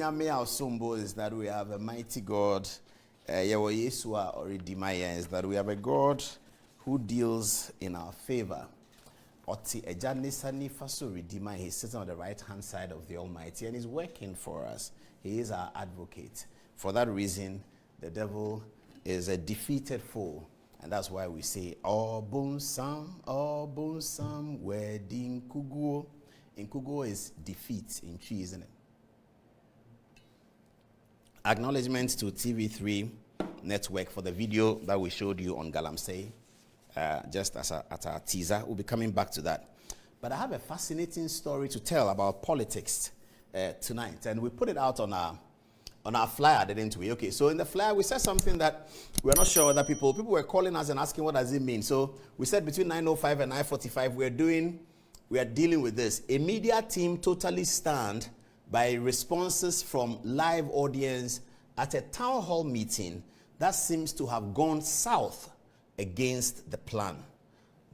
Onyame Osombo is that we have a mighty God. Yewo Yesua or Redeemer is that we have a God who deals in our favor. Oti Ejanisani Faso Redeemer, he's sitting on the right hand side of the Almighty and he's working for us. He is our advocate. For that reason, the devil is a defeated foe. And that's why we say, Obun Sam, wedding Kuguo. In Kuguo is defeat in tree, isn't it? Acknowledgements to TV3 network for the video that we showed you on Galamsey. Just as a teaser. We'll be coming back to that. But I have a fascinating story to tell about politics tonight. And we put it out on our flyer, didn't we? Okay, so in the flyer, we said something that we're not sure whether people were calling us and asking what does it mean. So we said between 9:05 and 9:45, we are dealing with this. A media team totally stunned by responses from live audience at a town hall meeting that seems to have gone south against the plan.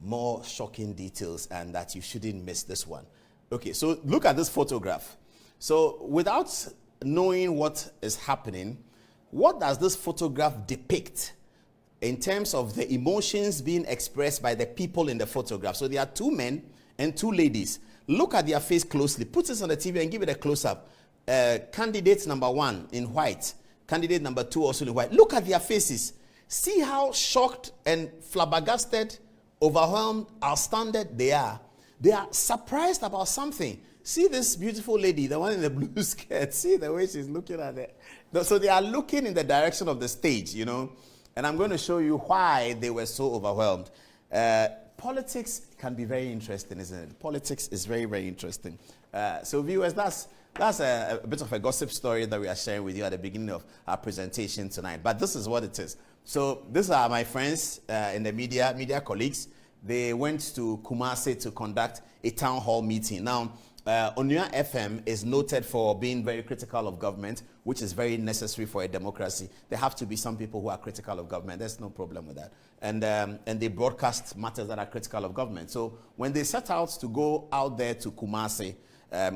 More shocking details, and that you shouldn't miss this one. Okay, so look at this photograph. So without knowing what is happening, what does this photograph depict in terms of the emotions being expressed by the people in the photograph? So there are two men and two ladies. Look at their face closely. Put this on the TV and give it a close-up. Candidate number 1 in white. Candidate number 2 also in white. Look at their faces. See how shocked and flabbergasted, overwhelmed, astounded they are. They are surprised about something. See this beautiful lady, the one in the blue skirt. See the way she's looking at it. So they are looking in the direction of the stage, you know. And I'm going to show you why they were so overwhelmed. Politics can be very interesting, isn't it? Politics is very, very interesting. So viewers, that's a bit of a gossip story that we are sharing with you at the beginning of our presentation tonight. But this is what it is. So these are my friends in the media colleagues. They went to Kumasi to conduct a town hall meeting. Now, Onua FM is noted for being very critical of government, which is very necessary for a democracy. There have to be some people who are critical of government. There's no problem with that. And they broadcast matters that are critical of government. So when they set out to go out there to Kumasi,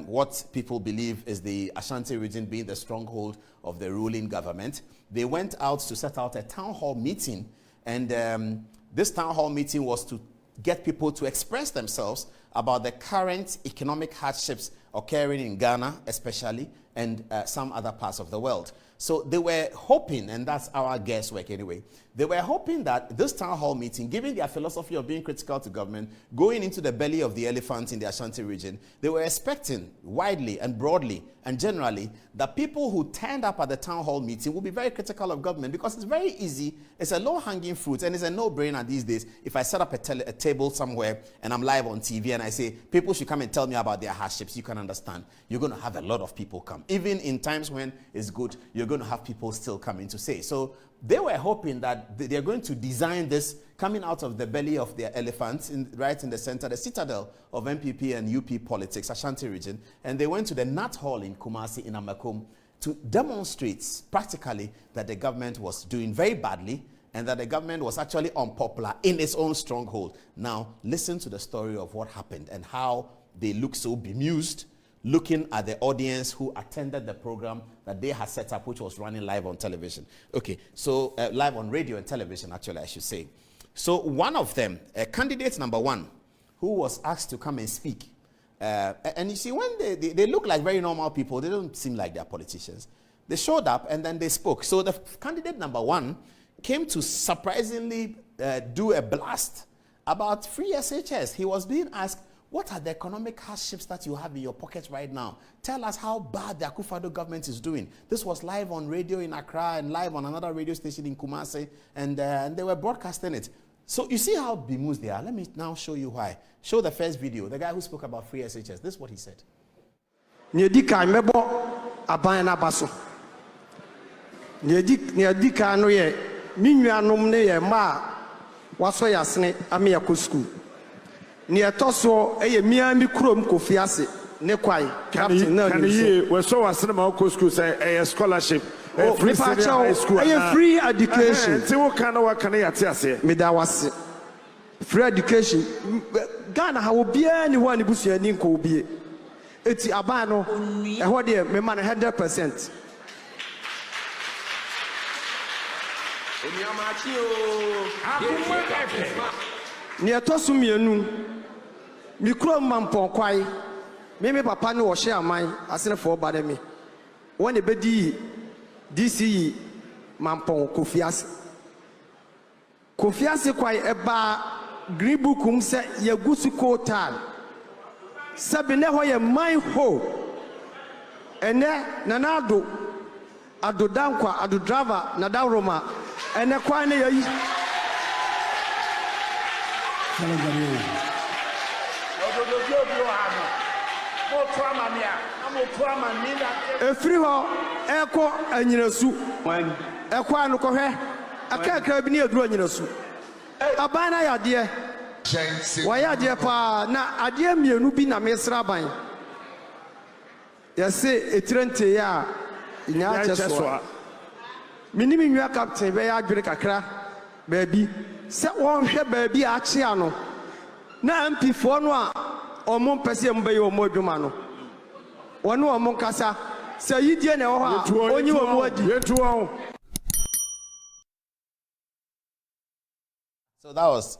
what people believe is the Ashanti region being the stronghold of the ruling government, they went out to set out a town hall meeting. And this town hall meeting was to get people to express themselves about the current economic hardships occurring in Ghana, especially, and some other parts of the world. So they were hoping, and that's our guesswork anyway, they were hoping that this town hall meeting, given their philosophy of being critical to government, going into the belly of the elephant in the Ashanti region, they were expecting widely and broadly and generally that people who turned up at the town hall meeting would be very critical of government, because it's very easy, it's a low-hanging fruit, and it's a no-brainer these days. If I set up a table somewhere and I'm live on TV and I say, people should come and tell me about their hardships, you can understand. You're going to have a lot of people come. Even in times when it's good, you're going to have people still coming to say. So they were hoping that they're going to design this coming out of the belly of their elephants, right in the center, the citadel of MPP and UP politics, Ashanti region. And they went to the Nat Hall in Kumasi in Amakom to demonstrate practically that the government was doing very badly and that the government was actually unpopular in its own stronghold. Now, listen to the story of what happened and how they look so bemused, looking at the audience who attended the program that they had set up, which was running live on television. Okay, so live on radio and television, actually, I should say. So one of them, candidate number 1, who was asked to come and speak. And you see, when they look like very normal people, they don't seem like they're politicians. They showed up and then they spoke. So the candidate number 1 came to surprisingly do a blast about free SHS. He was being asked, what are the economic hardships that you have in your pocket right now? Tell us how bad the Akufo-Addo government is doing. This was live on radio in Accra and live on another radio station in Kumasi, and they were broadcasting it. So you see how bemused they are. Let me now show you why. Show the first video, the guy who spoke about free SHS. This is what he said. Niatoso eye miami krom kofiase ne kwai captain na ni we so wasene ma ko school say a scholarship free school free education ti wo kana wa kana yate ase me da wase free education Ghana ha obiya ni wa ni busua ni nko obie eti aban no ɛhɔ deɛ me man 100%. Ni etosu mienu mikro mampon kwai me papa ne wo hye aman asenefo ba de me won ebedi DC mampon kofiase kwai eba green bookum se yagusu kotal sabe ne ho ye man ho ene nanado adodankwa adodrava nadawroma ene kwa ne yayi efiri ho eko anyinasu eko anu ko hwe akaka bi ne aduru anyinasu abana yade wa yade pa na ade mienu bi na mesra ban yese etirente ya nya cheso minimi nwa captain be ya adwere kakra baabi se won hwe baabi a ache ano na MP4 no a omo mpese mbe ye omo adwuma no wonu omo kasa se yidie na ho a onyi omo adi. So that was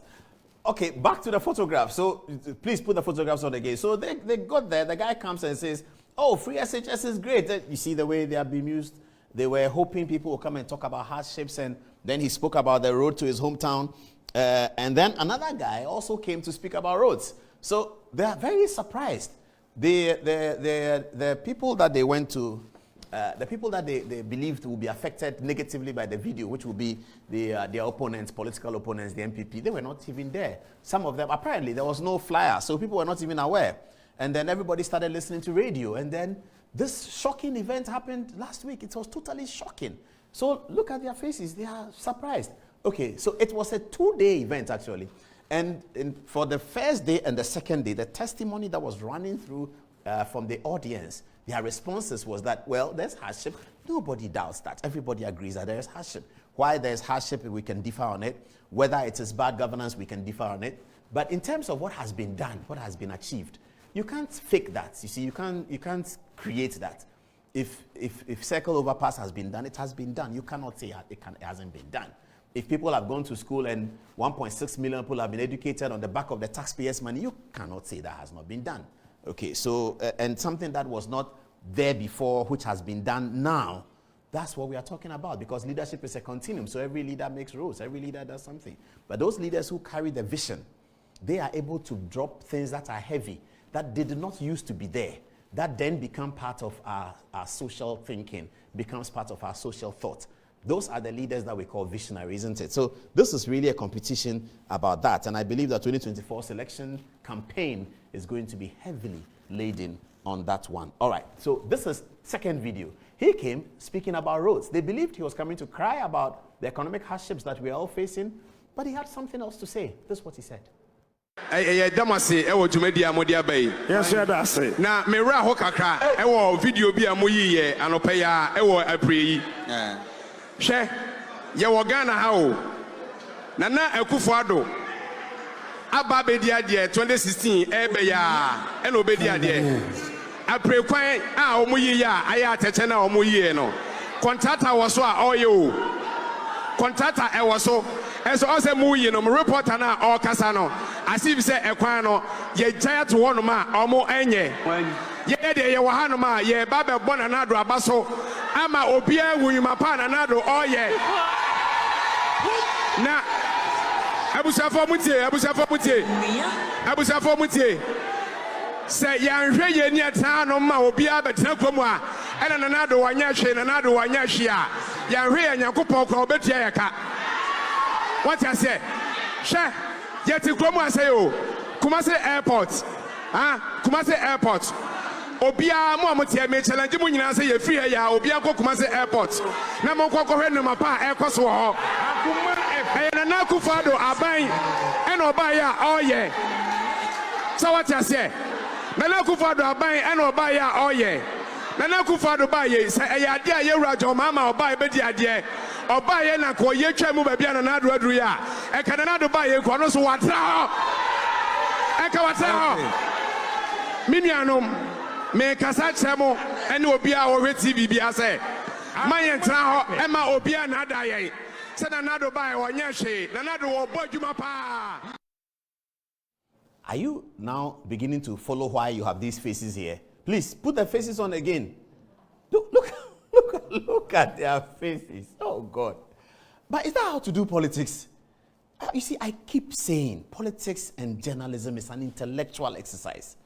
okay. Back to the photograph. So please put the photographs on again. So they got there. The guy comes and says, "Oh, free SHS is great." You see the way they are being used. They were hoping people would come and talk about hardships, and then he spoke about the road to his hometown. And then another guy also came to speak about roads. So they are very surprised. The people that they went to, the people that they believed will be affected negatively by the video, which will be their opponents, political opponents, the MPP, they were not even there. Some of them, apparently, there was no flyer, so people were not even aware. And then everybody started listening to radio. And then this shocking event happened last week. It was totally shocking. So look at their faces. They are surprised. Okay, so it was a 2-day event, actually. And for the first day and the second day, the testimony that was running through from the audience, their responses was that, well, there's hardship. Nobody doubts that. Everybody agrees that there is hardship. Why there's hardship, we can differ on it. Whether it is bad governance, we can differ on it. But in terms of what has been done, what has been achieved, you can't fake that. You see, you can't create that. If circle overpass has been done, it has been done. You cannot say it hasn't been done. If people have gone to school and 1.6 million people have been educated on the back of the taxpayers' money, you cannot say that has not been done. Okay, so, and something that was not there before, which has been done now, that's what we are talking about, because leadership is a continuum. So every leader makes rules, every leader does something. But those leaders who carry the vision, they are able to drop things that are heavy, that did not used to be there, that then become part of our social thinking, becomes part of our social thought. Those are the leaders that we call visionary, isn't it? So this is really a competition about that. And I believe that 2024 election campaign is going to be heavily laden on that one. All right, so this is second video. He came speaking about roads. They believed he was coming to cry about the economic hardships that we are all facing, but he had something else to say. This is what he said. Damasi, ewo jumedi amodi abai. Yes, that's it. Na mera ho kakra, ewo video bi amoyi ye anope ya ewo apreyi. Hwe ye wo Ghana ha o. Nana Akufo-Addo aba bedi ade 2016 ebe ya e no bedi ade. Aprekwan a omoyi ya aya atete na omoyi no. Contractor wo so a oye o. Contractor e wo so. Eso ose mu yi no reporter na o kasa no. Asif se ekwan no ye giant one ma omo enye ye de ye wa hanu ma ye ba be bona na do abaso ama obia wunyuma pa na na do oye na abusafo mutie se yanhwe ye ni ata no ma obia betena kwamu a ena na do wanya hwe na do wanya hwe a yanhwe ye Nyankopon kwa obetia ye ka what I say she yet Kumasi say Kumasi airport. Kumasi airport. Obia mo amotie me challenge mo nyina say ye free ya obia ko Kumasi airport. Na mo ko hwe no mapa airport so ho. Na na Akufo-Addo aban e no ba ya oye. So what I say? Na na Akufo-Addo aban e no ba ya oye. Na na Akufo-Addo ba ye say e ya ade a ye wura jo mama oba e be di ade. Oba ye na ko ye twa mu ba bia na adu aduru ya e ka na adu ba ye ko no so watra ho e ka watra ho minianom me kasa chemo ene obi a wo TV bia say mayen tra ho e ma obi a na da yen se na nado bai wonya hwe na nado wo bodwuma pa. Are you now beginning to follow why you have these faces here? Please put the faces on again. Look at their faces. Oh God. But is that how to do politics? You see, I keep saying politics and journalism is an intellectual exercise.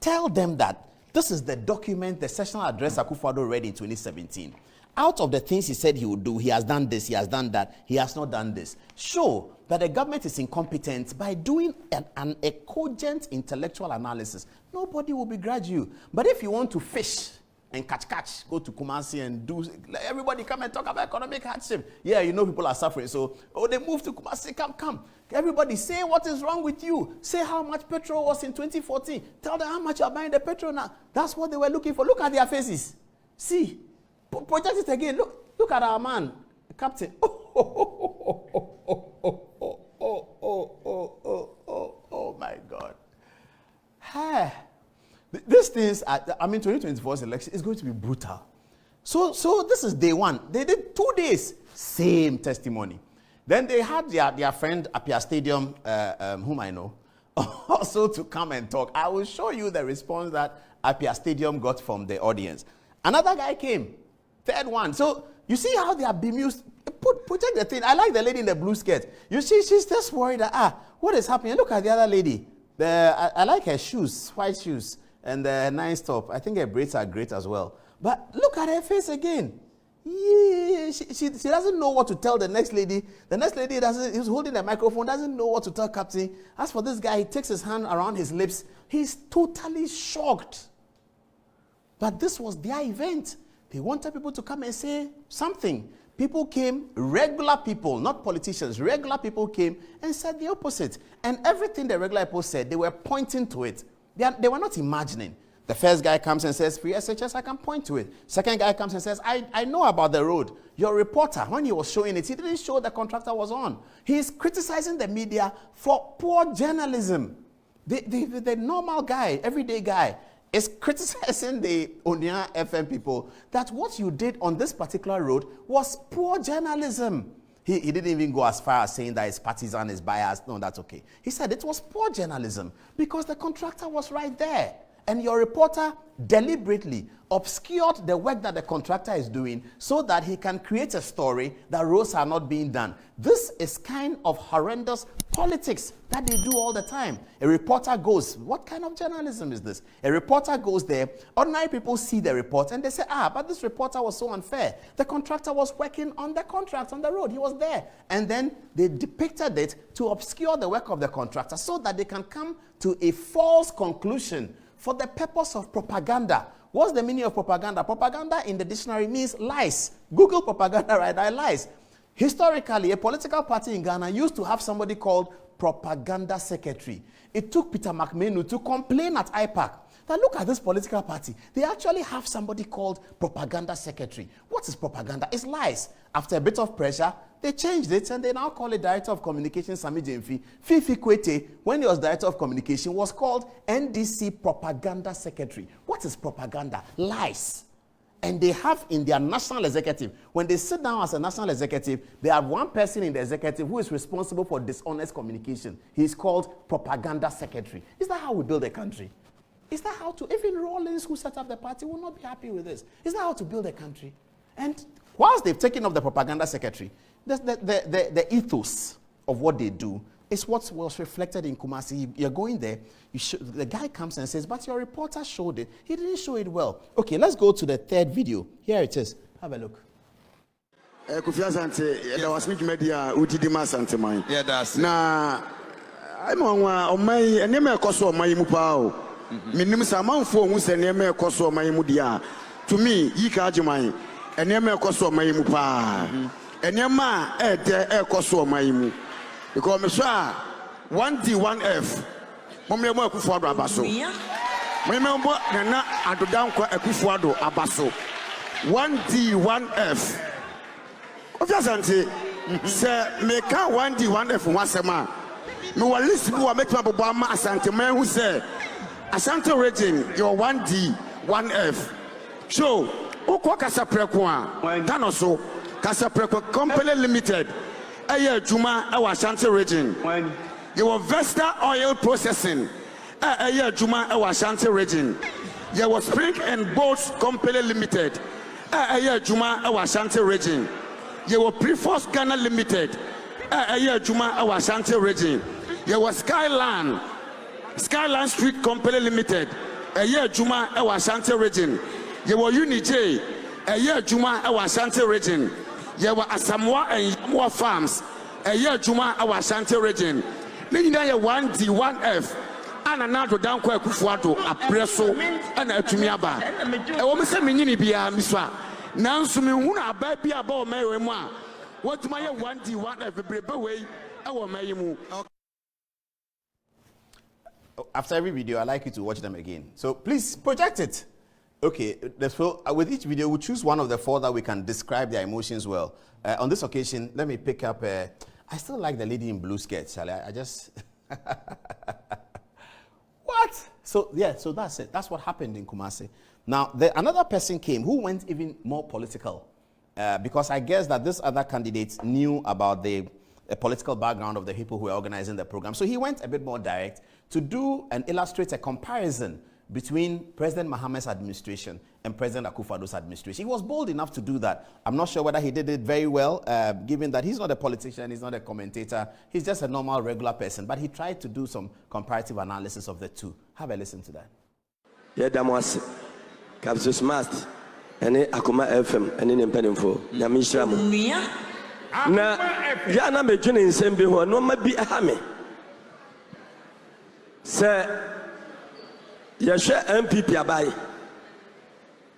Tell them that this is the document, the sessional address Akufo-Addo read in 2017. Out of the things he said he would do, he has done this, he has done that, he has not done this. Show that the government is incompetent by doing a cogent intellectual analysis. Nobody will begrudge you. But if you want to fish and catch, go to Kumasi and do, everybody come and talk about economic hardship. Yeah, you know people are suffering. So, they move to Kumasi, come. Everybody say what is wrong with you. Say how much petrol was in 2014. Tell them how much you are buying the petrol now. That's what they were looking for. Look at their faces. See, project it again. Look at our man, the captain. Oh my God. Hey. These things, 2024's election is going to be brutal. So this is day one. They did 2 days, same testimony. Then they had their friend Apia Stadium, whom I know, also to come and talk. I will show you the response that Apia Stadium got from the audience. Another guy came, third one. So you see how they are bemused. Project the thing. I like the lady in the blue skirt. You see, she's just worried that, what is happening? Look at the other lady. I like her shoes, white shoes. And the nice top. I think her braids are great as well. But look at her face again. Yeah, she doesn't know what to tell the next lady. The next lady he's holding the microphone, doesn't know what to tell Captain. As for this guy, he takes his hand around his lips. He's totally shocked. But this was their event. They wanted people to come and say something. People came, regular people, not politicians, regular people came and said the opposite. And everything the regular people said, they were pointing to it. They were not imagining. The first guy comes and says, free SHS, I can point to it. Second guy comes and says, I know about the road. Your reporter, when he was showing it, he didn't show the contractor was on. He's criticizing the media for poor journalism. The normal guy, everyday guy, is criticizing the Onua FM people that what you did on this particular road was poor journalism. He didn't even go as far as saying that it's partisan, it's biased. No, that's okay. He said it was poor journalism because the contractor was right there. And your reporter deliberately obscured the work that the contractor is doing so that he can create a story that roads are not being done. This is kind of horrendous politics that they do all the time. A reporter goes, what kind of journalism is this? A reporter goes there, ordinary people see the report and they say, but this reporter was so unfair. The contractor was working on the contract on the road. He was there. And then they depicted it to obscure the work of the contractor so that they can come to a false conclusion for the purpose of propaganda. What's the meaning of propaganda? Propaganda in the dictionary means lies. Google propaganda right now, lies. Historically, a political party in Ghana used to have somebody called propaganda secretary. It took Peter McMahon to complain at IPAC that look at this political party. They actually have somebody called propaganda secretary. What is propaganda? It's lies. After a bit of pressure, they changed it and they now call it Director of Communication Sami Jemfi. Fifi Kwete, when he was Director of Communication, was called NDC Propaganda Secretary. What is propaganda? Lies. And they have in their national executive, when they sit down as a national executive, they have one person in the executive who is responsible for dishonest communication. He's called Propaganda Secretary. Is that how we build a country? Is that how to, even Rawlings who set up the party will not be happy with this. Is that how to build a country? And whilst they've taken off the propaganda secretary, the ethos of what they do is what was reflected in Kumasi. You're going there, the guy comes and says, but your reporter showed it. He didn't show it well. Okay, let's go to the third video. Here it is. Have a look. Kufia Sante, there was media Utidima Sante mine. Yeah, that's na I'm on my name koso my mupao. Minim Saman for who's a name koso my mudia. To me, ye kajimine, a name koso my mupa. And your ma de koso my mu. Because Messiah 1D1F. Mommy Kufuado Abaso. Remember, Nana Adodanko Kufuado Abaso. 1D1F. Obviously, sir, make 1D1F once a man. No one listen who are making up Obama Asante man who said, Asante region, your 1D, 1F. So, Oko Casaprequa, Tanoso, Casaprequa Company Limited, Aya Juma, our Ashanti region. You were Vesta Oil Processing, Aya Juma, our Ashanti region. You were Spring and Boats Company Limited, Aya Juma, our Ashanti region. You were Preforce Ghana Limited, Aya Juma, our Ashanti region. You were Skyline Street Company Limited, Aya Juma, our Ashanti region. You were Unij, Aya Juma, our Ashanti region. You were Asamoah and Yamua Farms, Aya Juma, our Ashanti region. Then you 1D, 1F, and another down Kwa Kufuato, a presso, and a Tumiaba. A woman said, Minini Bia, Miswa. Now, Sumuna, baby, about Mary Moa. What my 1D, 1F, brave way, our Mayimu. After every video, I like you to watch them again. So please project it. Okay, with each video, we'll choose one of the 4 that we can describe their emotions well. On this occasion, let me pick up. I still like the lady in blue skirt, shall I just. What? So, yeah, so that's it. That's what happened in Kumasi. Now, another person came who went even more political because I guess that this other candidate knew about the political background of the people who were organizing the program. So he went a bit more direct to do and illustrate a comparison between President Mahamad's administration and President Akufo-Addo's administration. He was bold enough to do that. I'm not sure whether he did it very well, given that he's not a politician, he's not a commentator, he's just a normal, regular person. But he tried to do some comparative analysis of the two. Have a listen to that. Yeah, Damas, Capsus Mast, and Akuma FM, and in Penifo, Yamishamu. Now, Yana Majun in Sembi, no, might be a hammy. Sir. Yasha MPP abai.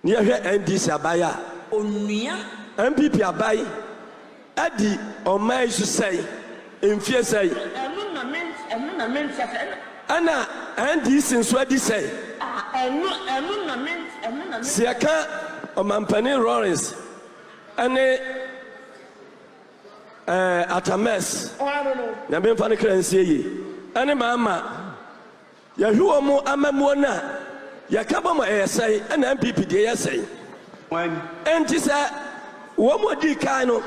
Yasha NDC abaya. Onua. MPP abai. Adi omai su say. Infie say. Ana NDC nswadi say. Siaka omampani Lawrence. Ane Atames. Nyambe mfani krensie yi. Ane mama. Yahuwa mu amamuona yakaba mo esai na MPP de yesai enti sa wo mo di kan no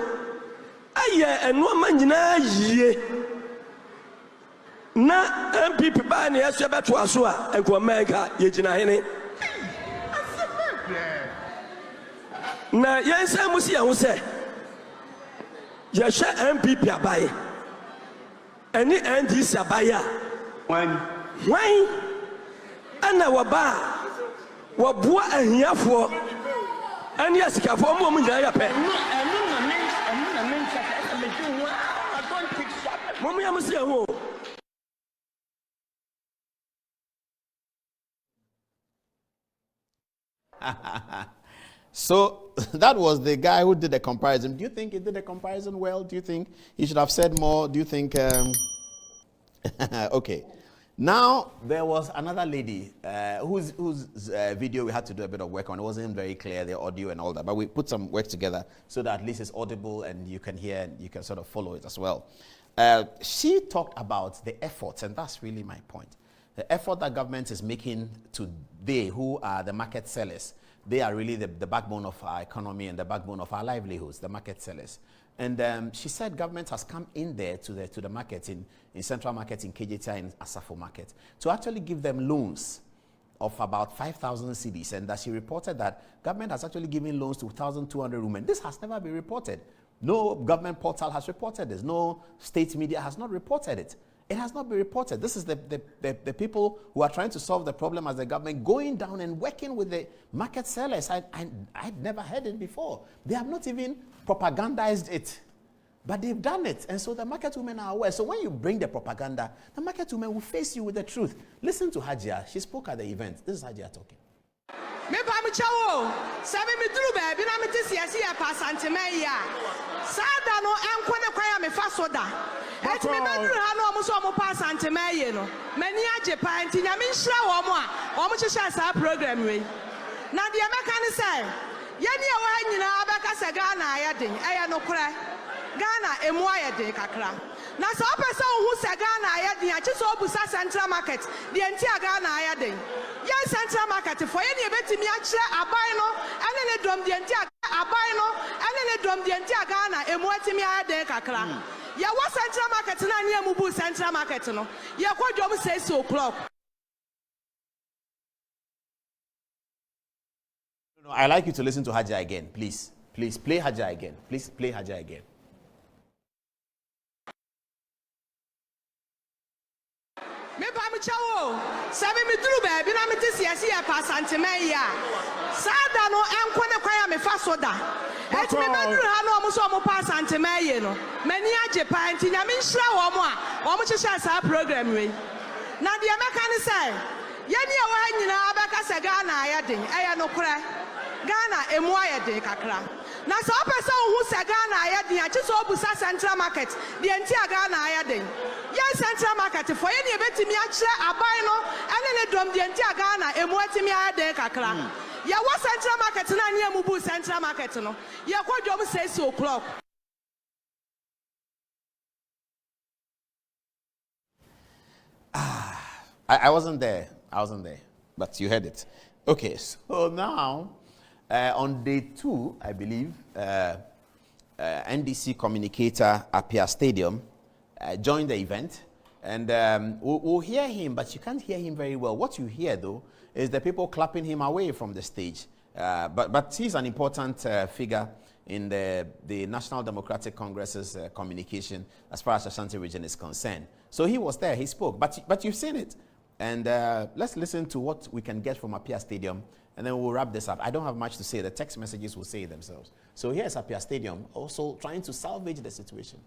aye eno manyina yie na MPP ba na yeso beto aso a enko menka yegina hene na yensa musi ya ho se yehwe MPP abaye eni NDC abaye Why? Anna waba wabua ahiafo ani asikafo mo mu nyaya pe mo ya musi ho. So that was the guy who did the comparison. Do you think he did the comparison well? Do you think he should have said more? Do you think okay. Now, there was another lady whose video we had to do a bit of work on. It wasn't very clear, the audio and all that, but we put some work together so that at least it's audible and you can hear and you can sort of follow it as well. She talked about the efforts, and that's really my point. The effort that government is making to they who are the market sellers. They are really the backbone of our economy and the backbone of our livelihoods, the market sellers. And she said government has come in there to the market, in central market, in KJTI, in Asafo market, to actually give them loans of about 5,000 cedis. And that she reported that government has actually given loans to 1,200 women. This has never been reported. No government portal has reported this. No state media has not reported it. It has not been reported. This is the people who are trying to solve the problem as the government going down and working with the market sellers. I'd never heard it before. They have not even propagandized it, but they've done it. And so the market women are aware. So when you bring the propaganda, the market women will face you with the truth. Listen to Hajia. She spoke at the event. This is Hajia talking. Me pa mi chawo sabe mi duru ba bi na mi ti siasi ya pa santime ya sada no enko ne kwa ya me fa soda eti me beduru ha no omo so omo pa santime ye no mani age pa nti nya me nhira wo mo a omo hihya sa program we na de meka ne sai ye ne wa nyina abeka se Ghana aye den eye no kra Ghana emu aye den kakra Na so person who se Ghana ayɛ den, so obusa Central Market, the entire Ghana ayɛ den. Yes, Central Market for any betimi akyerɛ aban no, ɛne ne dom the entire aban no, ɛne ne dom the entire Ghana emu atimi ayɛ den kakra. Ya what Central Market na ne amubu Central Market no. Ya kwa dom 6 o'clock. No, I like you to listen to Haja again, please. Please play Haja again. Please play Haja again. Me ba me chawo. Sabe me duru baby na me te siasi e pa santime ya. Sada no enko ne kwa ya me fa soda. Eti me ba duru ha no omo so omo pa santime ye no. Mani age pa nti nya me nhira wo mo a. Omo hyehyɛ sa program we. Na de meka ne sai. Ye ne e wa nyina abeka se Ghana ayɛden. Ɛyɛ no kora. Ghana emu ayɛden kakra. Na so person who se Ghana ayɛden, so obusa Central Market, the entire Ghana ayɛden. Yes, Central Market for any betimi akyerɛ aban no, ɛne ne dom the entire Ghana emu atimi ayɛden kakra. Ya what Central Market na ne amubu Central Market no. Ya kwa dom 6 o'clock. I wasn't there. But you heard it. Okay, so now on day 2, I believe, NDC communicator Apia Stadium joined the event, and we'll hear him, but you can't hear him very well. What you hear, though, is the people clapping him away from the stage. But he's an important figure in the National Democratic Congress's communication as far as Ashanti region is concerned. So he was there, he spoke, but you've seen it. And let's listen to what we can get from Apia Stadium, and then we'll wrap this up. I don't have much to say. The text messages will say themselves. So here's Apia Stadium, also trying to salvage the situation.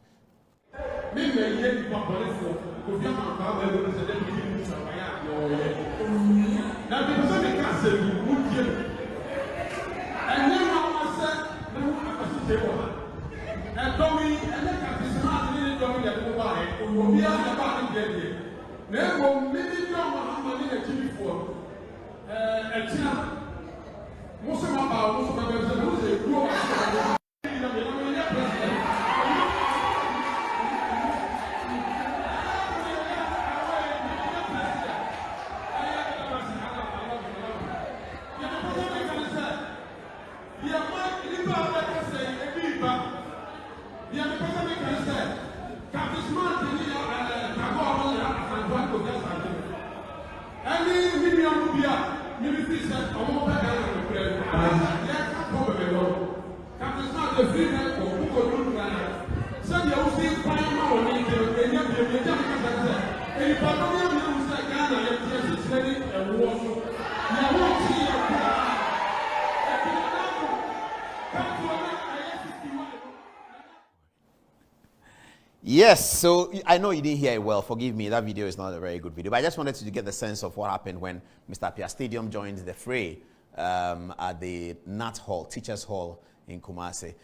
Yes, so I know you didn't hear it well. Forgive me, that video is not a very good video. But I just wanted to get the sense of what happened when Mr. Apia Stadium joined the fray at the NAT Hall, Teachers Hall in Kumasi.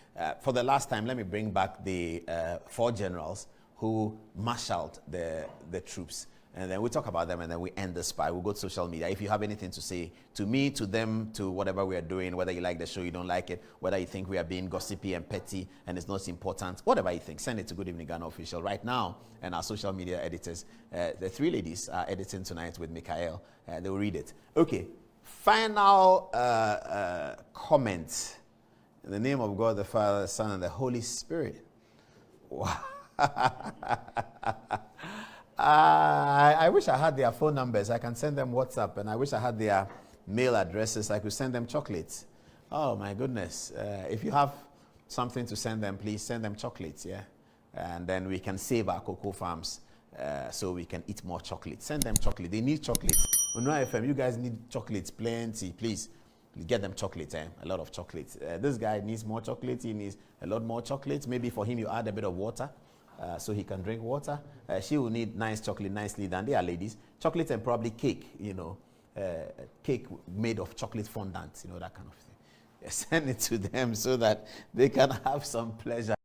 For the last time, let me bring back the 4 generals who marshaled the troops. And then we'll talk about them, and then we end the spy. We'll go to social media. If you have anything to say to me, to them, to whatever we are doing, whether you like the show, you don't like it, whether you think we are being gossipy and petty and it's not important, whatever you think, send it to Good Evening Ghana Official right now. And our social media editors, the 3 ladies are editing tonight with Mikael. They will read it. Okay, final comment. In the name of God, the Father, the Son, and the Holy Spirit. Wow. I wish I had their phone numbers. I can send them WhatsApp, and I wish I had their mail addresses. I could send them chocolates. Oh my goodness. If you have something to send them, please send them chocolates, yeah? And then we can save our cocoa farms so we can eat more chocolate. Send them chocolate. They need chocolate. Onua FM, you guys need chocolates, plenty. Please get them chocolate, a lot of chocolate. This guy needs more chocolate. He needs a lot more chocolate. Maybe for him, you add a bit of water. So he can drink water. She will need nice chocolate, nicely done. They are ladies. Chocolate and probably cake, you know, cake made of chocolate fondant, you know, that kind of thing. Send it to them so that they can have some pleasure.